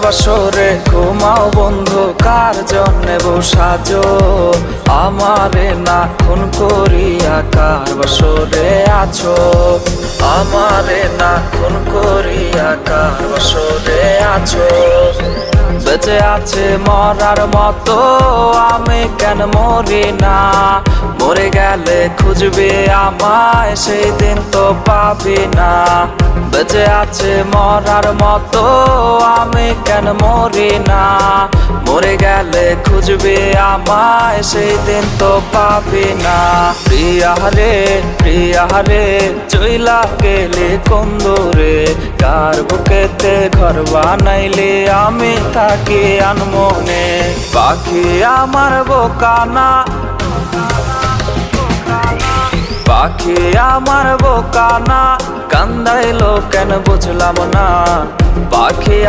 বাসরে ঘুমাও বন্ধু, কার জন্যে বসাজো আমারে না খুন করিয়া? কার বাসরে আছো আমারে না খুন করিয়া? কার বাসরে আছো? বেঁচে আছে মরার মতো, আমি কেন মরি না? মরে গেলে খুঁজবে আমায়, সেই দিন তো পাবি না। বেঁচে আছে মরার মতো, আমি কেন মরি না? মরে গেলে খুঁজবে আমায়, সেই দিন তো পাবি না। প্রিয়া রে চইলা গেলে কোন দূরে? কার বুকেতে ঘর বানাইলে আমি থাকি আনমনে? পাখি আমার বোকানা, পাখি আমার বোকানা, কান্দাইলো কেন বুঝলাম না। পাখি